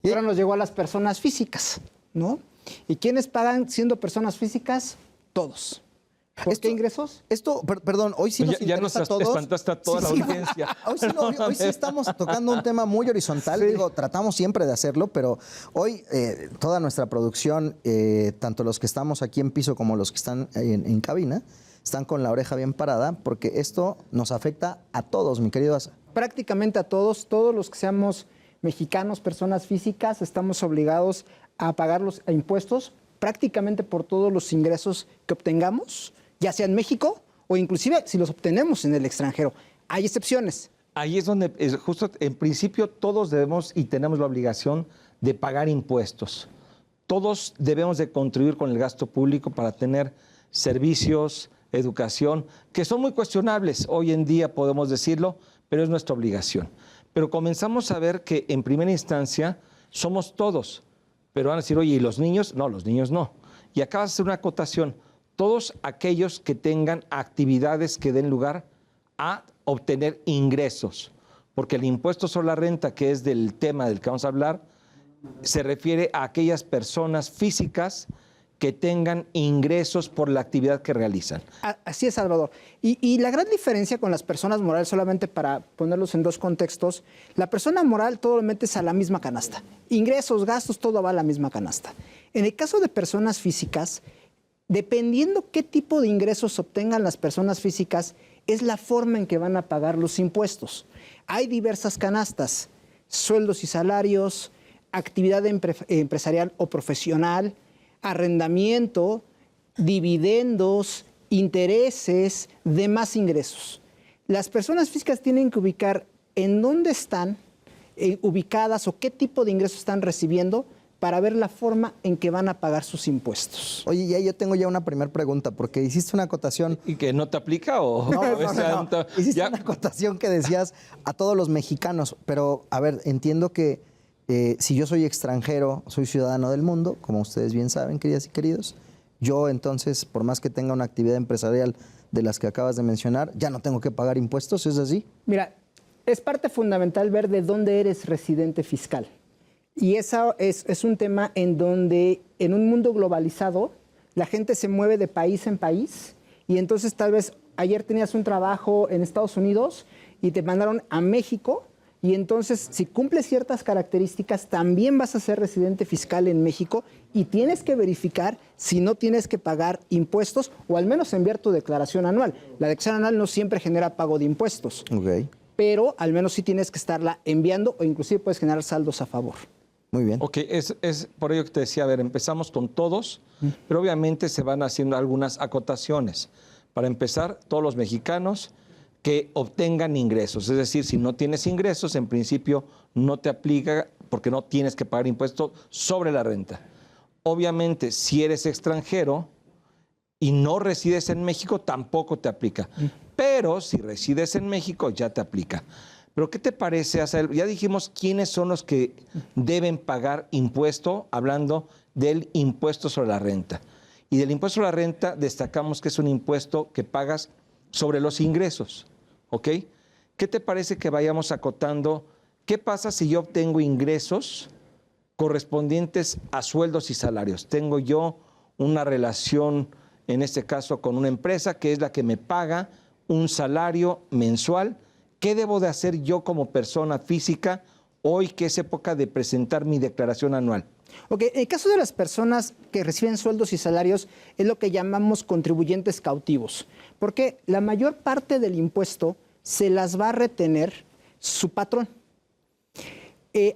Y ahora nos llegó a las personas físicas, ¿no? ¿Y quiénes pagan siendo personas físicas? Todos. ¿Por qué ingresos? Perdón, hoy sí nos ya interesa nos a todos. espantaste a toda la audiencia. Hoy sí estamos tocando un tema muy horizontal. Sí. Digo, tratamos siempre de hacerlo, pero hoy toda nuestra producción, tanto los que estamos aquí en piso como los que están en cabina, están con la oreja bien parada, porque esto nos afecta a todos, mi querido Asa. Prácticamente a todos los que seamos mexicanos, personas físicas, estamos obligados a pagar los impuestos prácticamente por todos los ingresos que obtengamos, ya sea en México o inclusive si los obtenemos en el extranjero. Hay excepciones. Ahí es donde, justo en principio, todos debemos y tenemos la obligación de pagar impuestos. Todos debemos de contribuir con el gasto público para tener servicios, educación, que son muy cuestionables. Hoy en día podemos decirlo, pero es nuestra obligación. Pero comenzamos a ver que en primera instancia somos todos. Pero van a decir, oye, ¿y los niños? No, los niños no. Y acabas de hacer una acotación. Todos aquellos que tengan actividades que den lugar a obtener ingresos. Porque el impuesto sobre la renta, que es del tema del que vamos a hablar, se refiere a aquellas personas físicas que tengan ingresos por la actividad que realizan. Así es, Salvador. Y la gran diferencia con las personas morales, solamente para ponerlos en dos contextos, la persona moral todo lo metes a la misma canasta. Ingresos, gastos, todo va a la misma canasta. En el caso de personas físicas, dependiendo qué tipo de ingresos obtengan las personas físicas, es la forma en que van a pagar los impuestos. Hay diversas canastas, sueldos y salarios, actividad empresarial o profesional, arrendamiento, dividendos, intereses, demás ingresos. Las personas físicas tienen que ubicar en dónde están ubicadas o qué tipo de ingresos están recibiendo para ver la forma en que van a pagar sus impuestos. Oye, ya yo tengo ya una primera pregunta, porque hiciste una acotación. ¿Y que no te aplica o...? No. Hiciste una acotación que decías a todos los mexicanos, pero a ver, entiendo que si yo soy extranjero, soy ciudadano del mundo, como ustedes bien saben, queridas y queridos, yo entonces, por más que tenga una actividad empresarial de las que acabas de mencionar, ya no tengo que pagar impuestos, ¿es así? Mira, es parte fundamental ver de dónde eres residente fiscal. Y eso es un tema en donde en un mundo globalizado la gente se mueve de país en país y entonces tal vez ayer tenías un trabajo en Estados Unidos y te mandaron a México y entonces si cumples ciertas características también vas a ser residente fiscal en México y tienes que verificar si no tienes que pagar impuestos o al menos enviar tu declaración anual. La declaración anual no siempre genera pago de impuestos, pero al menos sí tienes que estarla enviando o inclusive puedes generar saldos a favor. Muy bien. Ok, es por ello que te decía, a ver, empezamos con todos, pero obviamente se van haciendo algunas acotaciones. Para empezar, todos los mexicanos que obtengan ingresos, es decir, si no tienes ingresos, en principio no te aplica porque no tienes que pagar impuestos sobre la renta. Obviamente, si eres extranjero y no resides en México, tampoco te aplica. Pero si resides en México, ya te aplica. Pero ¿qué te parece, Asael? Ya dijimos quiénes son los que deben pagar impuesto, hablando del impuesto sobre la renta. Y del impuesto sobre la renta destacamos que es un impuesto que pagas sobre los ingresos, ¿ok? ¿Qué te parece que vayamos acotando? ¿Qué pasa si yo obtengo ingresos correspondientes a sueldos y salarios? Tengo yo una relación, en este caso, con una empresa que es la que me paga un salario mensual. ¿Qué debo de hacer yo como persona física hoy que es época de presentar mi declaración anual? Ok, en el caso de las personas que reciben sueldos y salarios es lo que llamamos contribuyentes cautivos, porque la mayor parte del impuesto se las va a retener su patrón.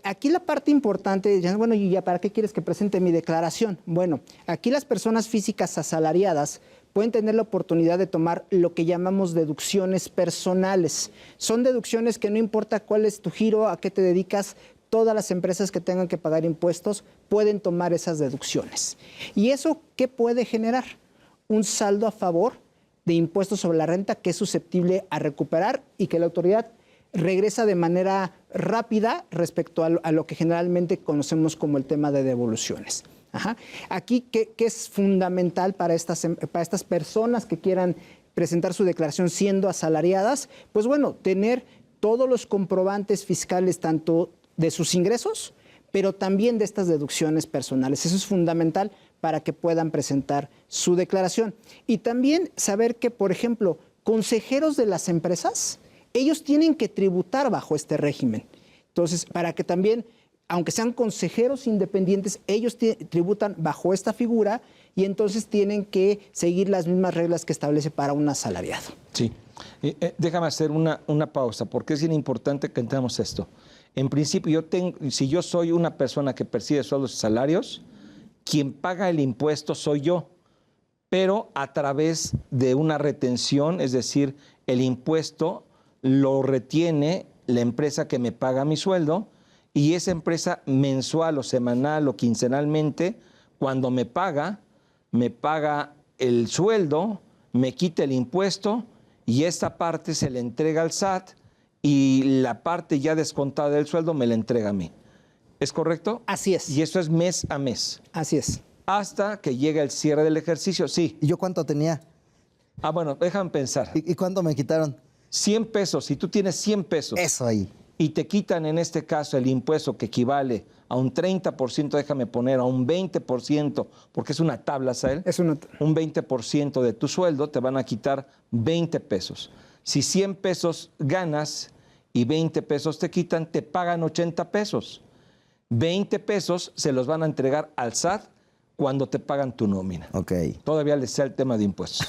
Aquí la parte importante, bueno, ¿y ya para qué quieres que presente mi declaración? Bueno, aquí las personas físicas asalariadas pueden tener la oportunidad de tomar lo que llamamos deducciones personales. Son deducciones que no importa cuál es tu giro, a qué te dedicas, todas las empresas que tengan que pagar impuestos pueden tomar esas deducciones. ¿Y eso qué puede generar? Un saldo a favor de impuestos sobre la renta que es susceptible a recuperar y que la autoridad regresa de manera rápida respecto a lo que generalmente conocemos como el tema de devoluciones. Ajá. Aquí, ¿qué es fundamental para estas personas que quieran presentar su declaración siendo asalariadas? Pues bueno, tener todos los comprobantes fiscales tanto de sus ingresos, pero también de estas deducciones personales. Eso es fundamental para que puedan presentar su declaración. Y también saber que, por ejemplo, consejeros de las empresas, ellos tienen que tributar bajo este régimen. Entonces, para que también, aunque sean consejeros independientes, ellos tributan bajo esta figura y entonces tienen que seguir las mismas reglas que establece para un asalariado. Sí. Déjame hacer una pausa, porque es bien importante que entendamos esto. En principio, si yo soy una persona que percibe sueldos y salarios, quien paga el impuesto soy yo, pero a través de una retención, es decir, el impuesto lo retiene la empresa que me paga mi sueldo, y esa empresa mensual o semanal o quincenalmente, cuando me paga el sueldo, me quita el impuesto y esta parte se le entrega al SAT y la parte ya descontada del sueldo me la entrega a mí. ¿Es correcto? Así es. Y eso es mes a mes. Así es. Hasta que llega el cierre del ejercicio, sí. ¿Y yo cuánto tenía? Bueno, déjame pensar. ¿Y cuánto me quitaron? 100 pesos, si tú tienes 100 pesos. Eso ahí. Y te quitan en este caso el impuesto que equivale a un 30%, déjame poner, a un 20%, porque es una tabla, Sael. Es una... Un 20% de tu sueldo te van a quitar 20 pesos. Si 100 pesos ganas y 20 pesos te quitan, te pagan 80 pesos. 20 pesos se los van a entregar al SAT cuando te pagan tu nómina. Ok. Todavía les sea el tema de impuestos.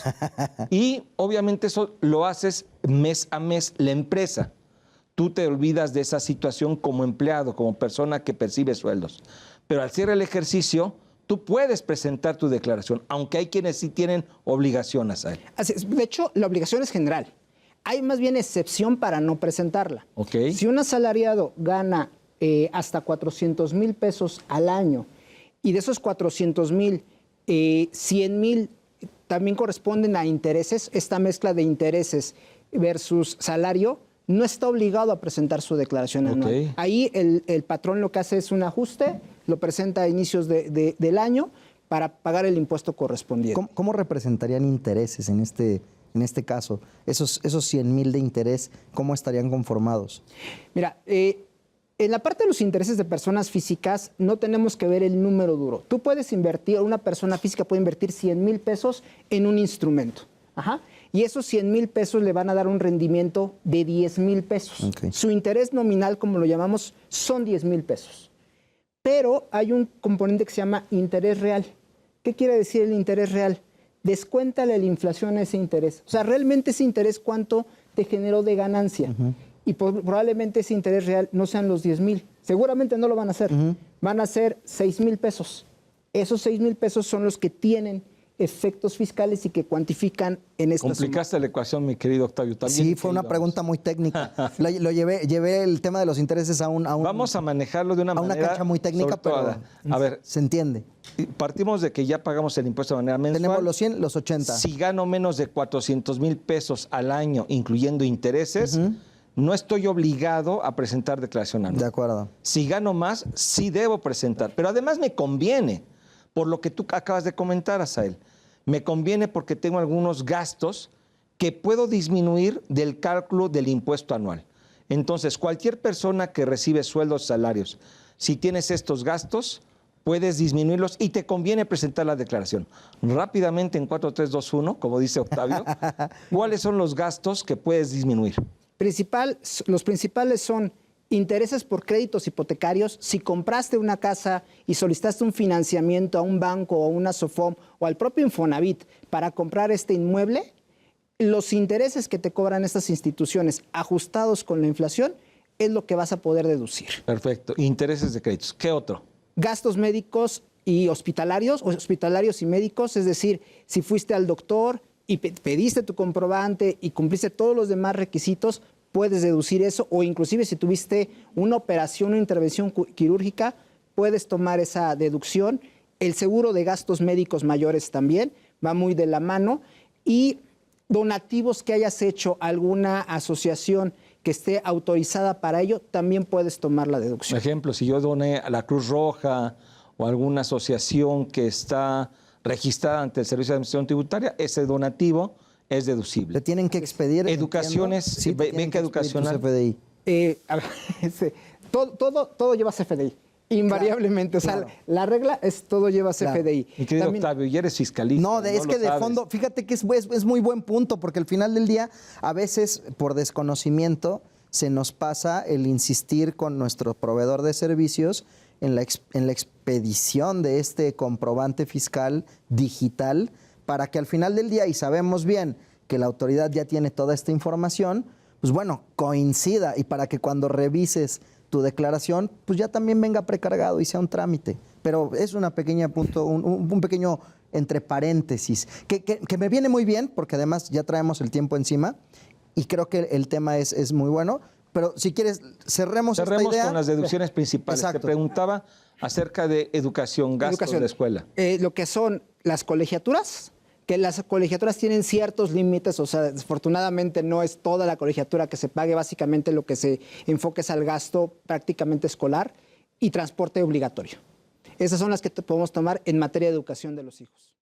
Y obviamente eso lo haces mes a mes la empresa. Tú te olvidas de esa situación como empleado, como persona que percibe sueldos. Pero al cierre del ejercicio, tú puedes presentar tu declaración, aunque hay quienes sí tienen obligaciones a él. De hecho, la obligación es general. Hay más bien excepción para no presentarla. Ok. Si un asalariado gana hasta 400,000 pesos al año y de esos 400,000, 100,000 también corresponden a intereses, esta mezcla de intereses versus salario, no está obligado a presentar su declaración anual. Ahí el patrón lo que hace es un ajuste, lo presenta a inicios del año para pagar el impuesto correspondiente. ¿Cómo representarían intereses en este caso? Esos 100,000 de interés, ¿cómo estarían conformados? Mira, en la parte de los intereses de personas físicas no tenemos que ver el número duro. Tú puedes invertir, una persona física puede invertir 100,000 pesos en un instrumento. Ajá. Y esos 100,000 pesos le van a dar un rendimiento de 10,000 pesos. Okay. Su interés nominal, como lo llamamos, son 10,000 pesos. Pero hay un componente que se llama interés real. ¿Qué quiere decir el interés real? Descuéntale la inflación a ese interés. O sea, realmente ese interés, ¿cuánto te generó de ganancia? Y probablemente ese interés real no sean los 10,000. Seguramente no lo van a hacer. Van a ser 6,000 pesos. Esos 6,000 pesos son los que tienen efectos fiscales y que cuantifican en esta Complicaste la ecuación, mi querido Octavio. También, sí, fue una pregunta muy técnica. Lo llevé el tema de los intereses a un Vamos a manejarlo de una manera... A una cancha muy técnica, pero a ver, se entiende. Partimos de que ya pagamos el impuesto de manera mensual. Tenemos los 100, los 80. Si gano menos de 400,000 pesos al año, incluyendo intereses, no estoy obligado a presentar declaración anual. De acuerdo. Si gano más, sí debo presentar. Pero además me conviene, por lo que tú acabas de comentar, Asael. Me conviene porque tengo algunos gastos que puedo disminuir del cálculo del impuesto anual. Entonces, cualquier persona que recibe sueldos, salarios, si tienes estos gastos, puedes disminuirlos y te conviene presentar la declaración. Rápidamente, en 4, 3, 2, 1, como dice Octavio, ¿cuáles son los gastos que puedes disminuir? Los principales son intereses por créditos hipotecarios. Si compraste una casa y solicitaste un financiamiento a un banco o a una SOFOM o al propio Infonavit para comprar este inmueble, los intereses que te cobran estas instituciones ajustados con la inflación es lo que vas a poder deducir. Perfecto. Intereses de créditos. ¿Qué otro? Gastos médicos y hospitalarios y médicos, es decir, si fuiste al doctor y pediste tu comprobante y cumpliste todos los demás requisitos, puedes deducir eso, o inclusive si tuviste una operación o intervención quirúrgica, puedes tomar esa deducción. El seguro de gastos médicos mayores también va muy de la mano, y donativos que hayas hecho a alguna asociación que esté autorizada para ello, también puedes tomar la deducción. Por ejemplo, si yo doné a la Cruz Roja o alguna asociación que está registrada ante el Servicio de Administración Tributaria, ese donativo es deducible. Le tienen que expedir. Educaciones, sí, ven que educacional. CFDI. A ver, todo lleva CFDI. Invariablemente, o sea, claro. la regla es todo lleva CFDI. Mi querido También- Octavio, y eres fiscalista. No, es lo que de sabes. fondo, fíjate que es muy buen punto, porque al final del día, a veces por desconocimiento, se nos pasa el insistir con nuestro proveedor de servicios en la expedición de este comprobante fiscal digital, para que al final del día, y sabemos bien que la autoridad ya tiene toda esta información, pues bueno, coincida, y para que cuando revises tu declaración, pues ya también venga precargado y sea un trámite. Pero es una pequeña punto, un pequeño entre paréntesis, que me viene muy bien, porque además ya traemos el tiempo encima, y creo que el tema es muy bueno. Pero si quieres, cerremos esta idea. Con las deducciones principales. Exacto. Te preguntaba acerca de educación, gastos de escuela. Lo que son las colegiaturas, que las colegiaturas tienen ciertos límites, o sea, desafortunadamente no es toda la colegiatura que se pague, básicamente lo que se enfoque es al gasto prácticamente escolar y transporte obligatorio. Esas son las que podemos tomar en materia de educación de los hijos.